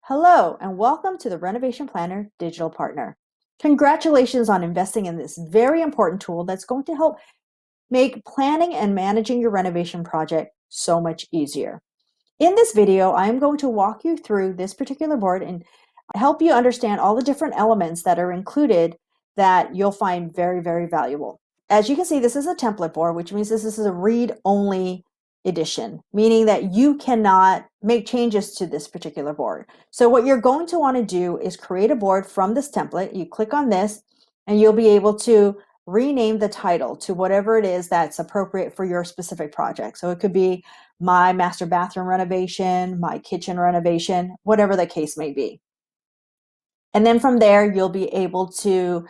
Hello, and welcome to the Renovation Planner Digital Partner. Congratulations on investing in this very important tool that's going to help make planning and managing your renovation project so much easier. In this video, I'm going to walk you through this particular board and help you understand all the different elements that are included that you'll find very, very valuable. As you can see, this is a template board, which means this is a read-only edition, meaning that you cannot make changes to this particular board. So what you're going to want to do is create a board from this template. You click on this and you'll be able to rename the title to whatever it is that's appropriate for your specific project. So it could be my master bathroom renovation, my kitchen renovation, whatever the case may be. And then from there, you'll be able to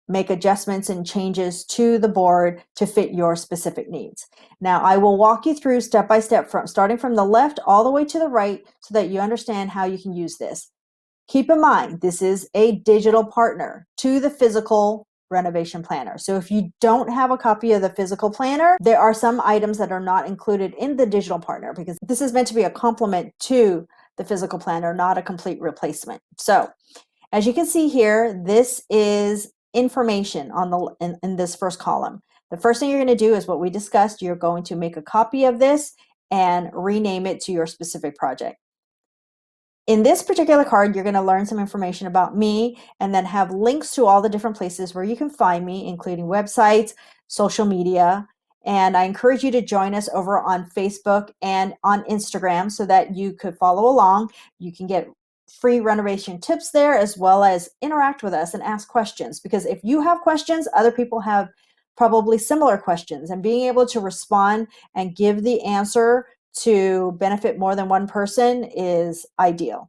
make adjustments and changes to the board to fit your specific needs. Now, I will walk you through step by step, starting from the left all the way to the right so that you understand how you can use this. Keep in mind, this is a digital partner to the physical renovation planner. So if you don't have a copy of the physical planner, there are some items that are not included in the digital partner because this is meant to be a complement to the physical planner, not a complete replacement. So as you can see here, this is information on in this first column. The first thing you're going to do is what we discussed. You're going to make a copy of this and rename it to your specific project. In this particular card, you're going to learn some information about me and then have links to all the different places where you can find me, including websites, social media. And I encourage you to join us over on Facebook and on Instagram so that you could follow along. You can get free renovation tips there as well as interact with us and ask questions, because if you have questions, other people have probably similar questions, and being able to respond and give the answer to benefit more than one person is ideal.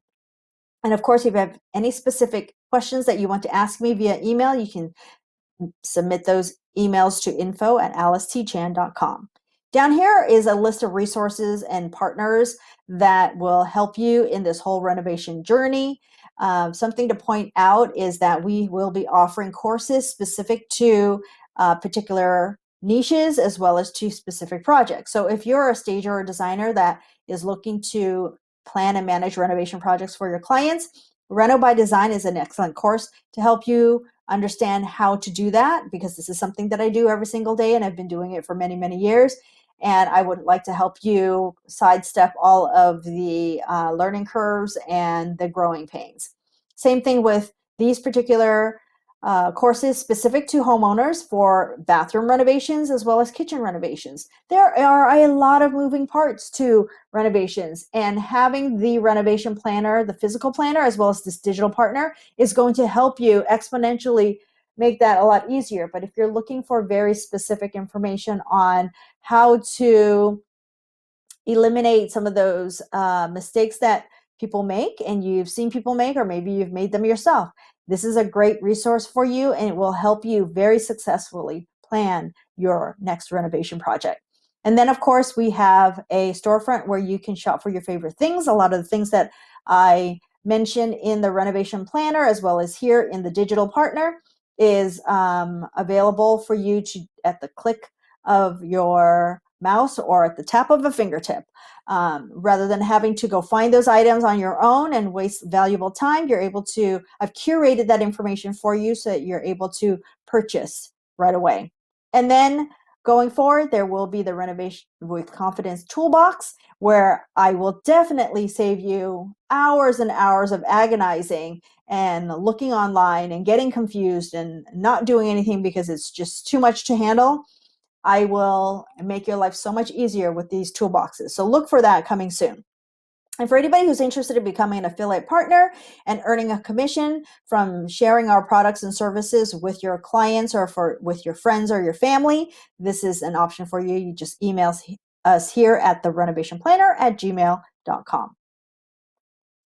And of course, if you have any specific questions that you want to ask me via email, you can submit those emails to info@alicetchan.com. Down here is a list of resources and partners that will help you in this whole renovation journey. Something to point out is that we will be offering courses specific to particular niches as well as to specific projects. So if you're a stager or designer that is looking to plan and manage renovation projects for your clients, Reno by Design is an excellent course to help you understand how to do that, because this is something that I do every single day and I've been doing it for many, many years. And I would like to help you sidestep all of the learning curves and the growing pains. Same thing with these particular courses specific to homeowners for bathroom renovations as well as kitchen renovations. There are a lot of moving parts to renovations, and having the renovation planner, the physical planner, as well as this digital partner is going to help you exponentially make that a lot easier. But if you're looking for very specific information on how to eliminate some of those mistakes that people make and you've seen people make, or maybe you've made them yourself, this is a great resource for you, and it will help you very successfully plan your next renovation project. And then, of course, we have a storefront where you can shop for your favorite things. A lot of the things that I mentioned in the renovation planner, as well as here in the digital partner, is available for you to at the click of your mouse or at the tap of a fingertip. Rather than having to go find those items on your own and waste valuable time, you're able to, I've curated that information for you so that you're able to purchase right away. And then going forward, there will be the Renovation with Confidence toolbox, where I will definitely save you hours and hours of agonizing and looking online and getting confused and not doing anything because it's just too much to handle. I will make your life so much easier with these toolboxes. So look for that coming soon. And for anybody who's interested in becoming an affiliate partner and earning a commission from sharing our products and services with your clients or with your friends or your family, this is an option for you. You just email us here at the renovationplanner@gmail.com.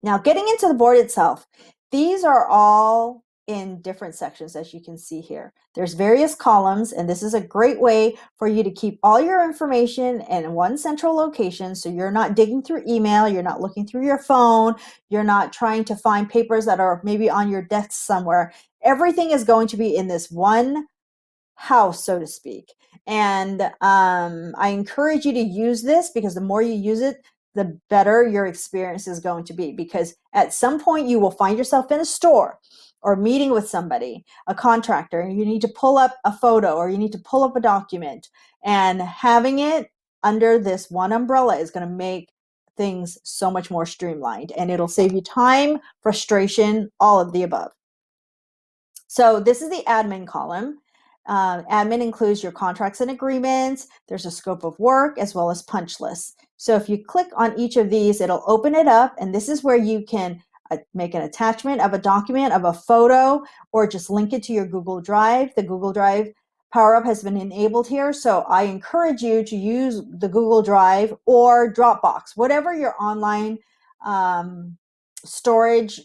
Now, getting into the board itself, these are all in different sections, as you can see here. There's various columns, and this is a great way for you to keep all your information in one central location, so you're not digging through email, you're not looking through your phone, you're not trying to find papers that are maybe on your desk somewhere. Everything is going to be in this one house, so to speak. And I encourage you to use this, because the more you use it, the better your experience is going to be, because at some point you will find yourself in a store or meeting with somebody, a contractor, and you need to pull up a photo or you need to pull up a document, and having it under this one umbrella is going to make things so much more streamlined, and it'll save you time, frustration, all of the above. So this is the admin column. Admin includes your contracts and agreements. There's a scope of work as well as punch lists. So if you click on each of these, it'll open it up, and this is where you can make an attachment of a document, of a photo, or just link it to your Google Drive. The Google Drive PowerUp has been enabled here, so I encourage you to use the Google Drive or Dropbox, whatever your online storage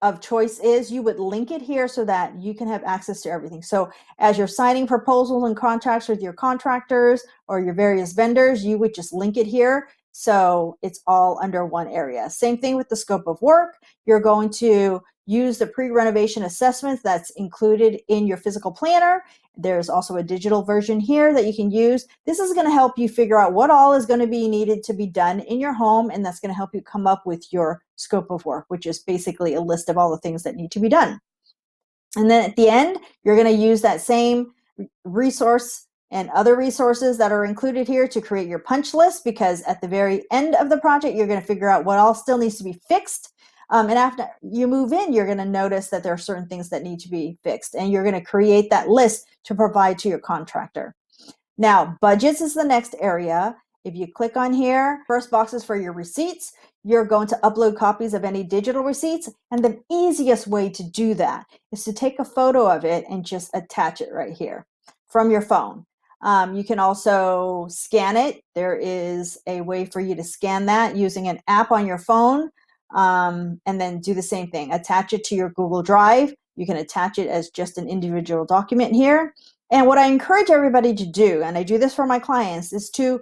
of choice is. You would link it here so that you can have access to everything. So as you're signing proposals and contracts with your contractors or your various vendors, you would just link it here so it's all under one area. Same thing with the scope of work. You're going to use the pre-renovation assessments that's included in your physical planner. There's also a digital version here that you can use. This is going to help you figure out what all is going to be needed to be done in your home, and that's going to help you come up with your scope of work, which is basically a list of all the things that need to be done. And then at the end, you're going to use that same resource and other resources that are included here to create your punch list, because at the very end of the project, you're going to figure out what all still needs to be fixed. And after you move in, you're going to notice that there are certain things that need to be fixed, and you're going to create that list to provide to your contractor. Now, budgets is the next area. If you click on here, first box is for your receipts. You're going to upload copies of any digital receipts, and the easiest way to do that is to take a photo of it and just attach it right here from your phone. You can also scan it. There is a way for you to scan that using an app on your phone, and then do the same thing. Attach it to your Google Drive. You can attach it as just an individual document here. And what I encourage everybody to do, and I do this for my clients, is to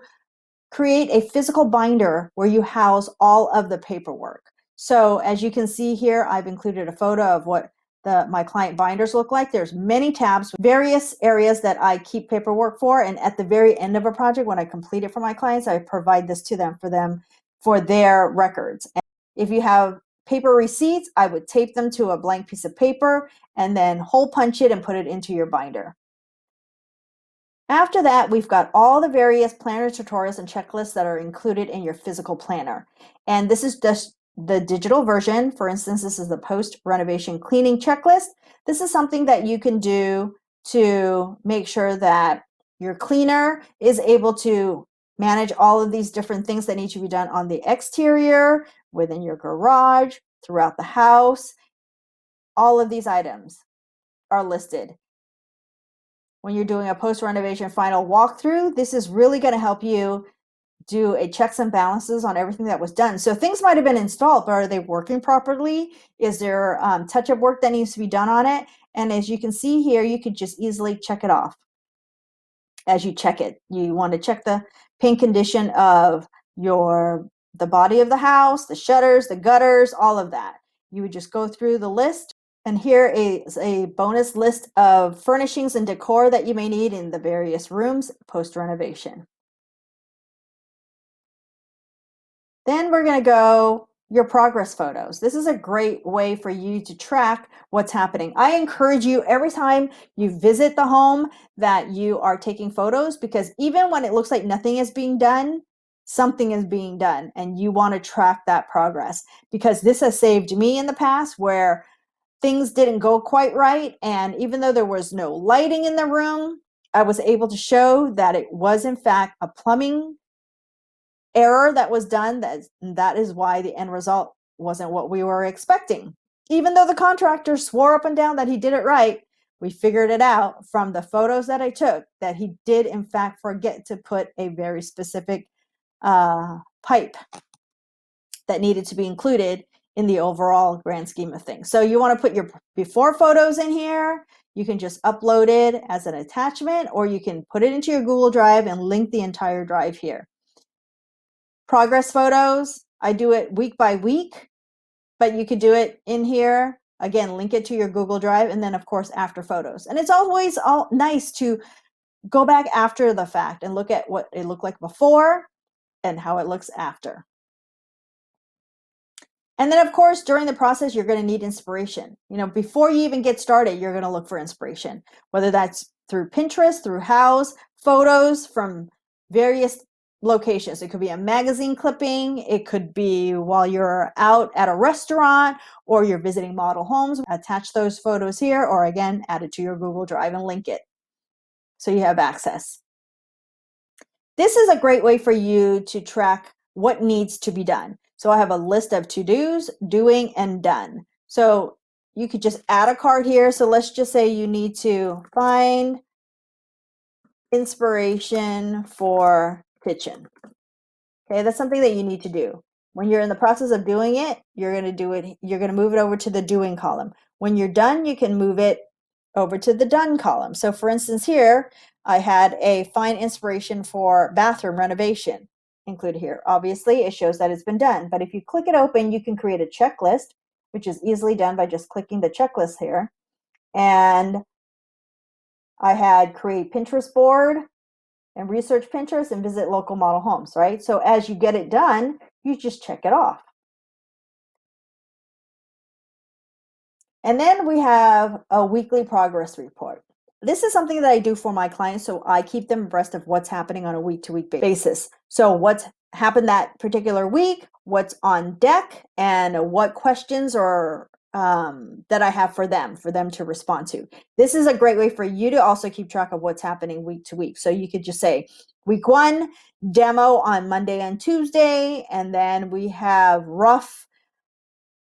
create a physical binder where you house all of the paperwork. So as you can see here, I've included a photo of what my client binders look like. There's many tabs, various areas that I keep paperwork for, and at the very end of a project, when I complete it for my clients, I provide this to them for their records. And if you have paper receipts, I would tape them to a blank piece of paper and then hole punch it and put it into your binder. After that, we've got all the various planner tutorials and checklists that are included in your physical planner. And this is just the digital version. For instance, this is the post-renovation cleaning checklist. This is something that you can do to make sure that your cleaner is able to manage all of these different things that need to be done on the exterior, within your garage, throughout the house. All of these items are listed. When you're doing a post-renovation final walkthrough, this is really going to help you do a checks and balances on everything that was done. So things might have been installed, but are they working properly? Is there touch-up work that needs to be done on it? And as you can see here, you could just easily check it off. As you check it, you want to check the paint condition of the body of the house, the shutters, the gutters, all of that. You would just go through the list. And here is a bonus list of furnishings and decor that you may need in the various rooms post-renovation. Then we're going to go your progress photos. This is a great way for you to track what's happening. I encourage you every time you visit the home that you are taking photos, because even when it looks like nothing is being done, something is being done, and you want to track that progress, because this has saved me in the past where things didn't go quite right, and even though there was no lighting in the room, I was able to show that it was in fact a plumbing error that was done. That is why the end result wasn't what we were expecting. Even though the contractor swore up and down that he did it right, we figured it out from the photos that I took that he did in fact forget to put a very specific pipe that needed to be included in the overall grand scheme of things. So you want to put your before photos in here. You can just upload it as an attachment, or you can put it into your Google Drive and link the entire drive here. Progress photos, I do it week by week, but you could do it in here. Again, link it to your Google Drive, and then of course after photos. And it's always nice to go back after the fact and look at what it looked like before and how it looks after. And then, of course, during the process, you're going to need inspiration. Before you even get started, you're going to look for inspiration, whether that's through Pinterest, through House, photos from various locations. It could be a magazine clipping. It could be while you're out at a restaurant or you're visiting model homes. Attach those photos here, or again, add it to your Google Drive and link it so you have access. This is a great way for you to track what needs to be done. So I have a list of to-dos, doing, and done. So you could just add a card here. So let's just say you need to find inspiration for kitchen. Okay, that's something that you need to do. When you're in the process of doing it, you're going to do it. You're going to move it over to the doing column. When you're done, you can move it over to the done column. So for instance, here I had a find inspiration for bathroom renovation included here. Obviously, it shows that it's been done. But if you click it open, you can create a checklist, which is easily done by just clicking the checklist here. And I had create Pinterest board and research Pinterest and visit local model homes, right? So as you get it done, you just check it off. And then we have a weekly progress report. This is something that I do for my clients, so I keep them abreast of what's happening on a week-to-week basis. So what's happened that particular week, what's on deck, and what questions or that I have for them to respond to. This is a great way for you to also keep track of what's happening week to week. So you could just say, week 1, demo on Monday and Tuesday, and then we have rough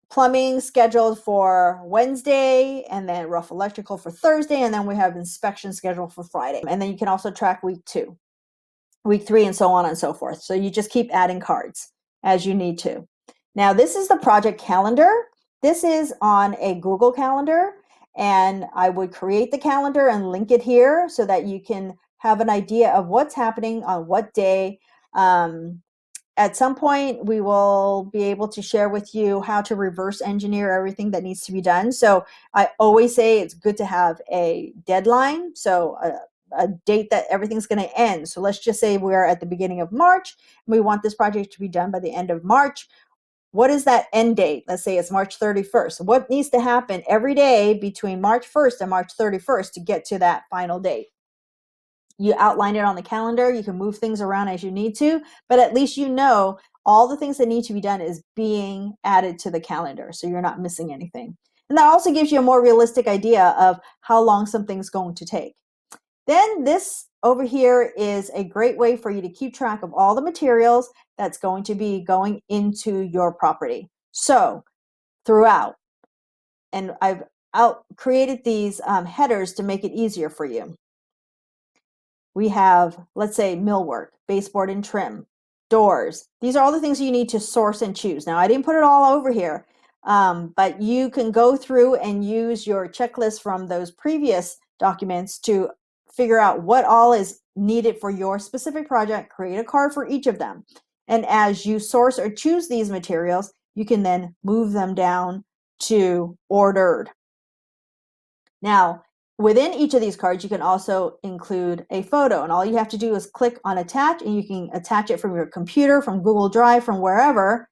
plumbing scheduled for Wednesday, and then rough electrical for Thursday, and then we have inspection scheduled for Friday. And then you can also track week 2, week 3, and so on and so forth. So you just keep adding cards as you need to. Now, this is the project calendar. This is on a Google Calendar, and I would create the calendar and link it here so that you can have an idea of what's happening on what day. At some point, we will be able to share with you how to reverse engineer everything that needs to be done. So I always say it's good to have a deadline, so a date that everything's going to end. So let's just say we're at the beginning of March, and we want this project to be done by the end of March. What is that end date? Let's say it's March 31st. What needs to happen every day between March 1st and March 31st to get to that final date? You outline it on the calendar. You can move things around as you need to, but at least you know all the things that need to be done is being added to the calendar, so you're not missing anything. And that also gives you a more realistic idea of how long something's going to take. Then this over here is a great way for you to keep track of all the materials that's going to be going into your property. So throughout, and I've created these headers to make it easier for you. We have, let's say, millwork, baseboard and trim, doors. These are all the things you need to source and choose. Now, I didn't put it all over here, but you can go through and use your checklist from those previous documents to figure out what all is needed for your specific project, create a card for each of them. And as you source or choose these materials, you can then move them down to ordered. Now, within each of these cards, you can also include a photo, and all you have to do is click on attach, and you can attach it from your computer, from Google Drive, from wherever,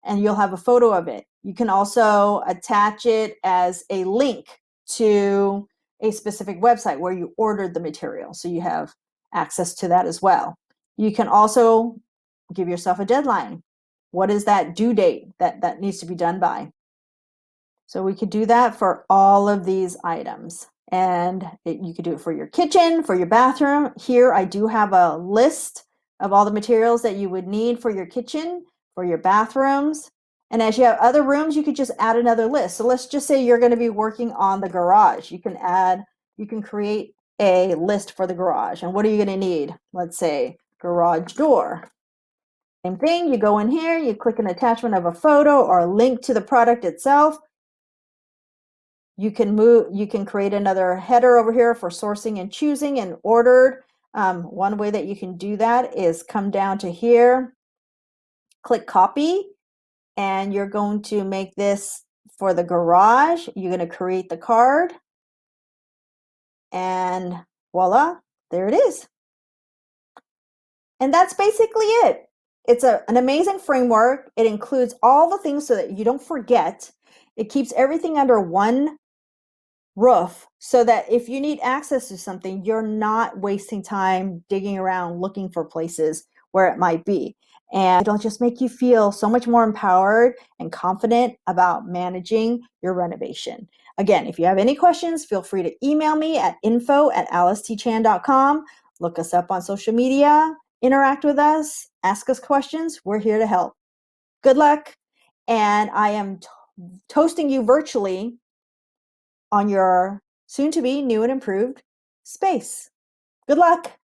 and you'll have a photo of it. You can also attach it as a link to a specific website where you ordered the material, so you have access to that as well. You can also give yourself a deadline. What is that due date that needs to be done by? So we could do that for all of these items. And you could do it for your kitchen, for your bathroom. Here I do have a list of all the materials that you would need for your kitchen, for your bathrooms. And as you have other rooms, you could just add another list. So let's just say you're going to be working on the garage. You can create a list for the garage. And what are you going to need? Let's say garage door. Same thing, you go in here, you click an attachment of a photo or a link to the product itself. You can create another header over here for sourcing and choosing and ordered. One way that you can do that is come down to here, click copy, and you're going to make this for the garage. You're going to create the card, and voila, there it is. And that's basically it. It's an amazing framework. It includes all the things so that you don't forget. It keeps everything under one roof so that if you need access to something, you're not wasting time digging around looking for places where it might be. And it'll just make you feel so much more empowered and confident about managing your renovation. Again, if you have any questions, feel free to email me at info@alicetchan.com. Look us up on social media, interact with us, ask us questions. We're here to help. Good luck. And I am toasting you virtually on your soon to be new and improved space. Good luck.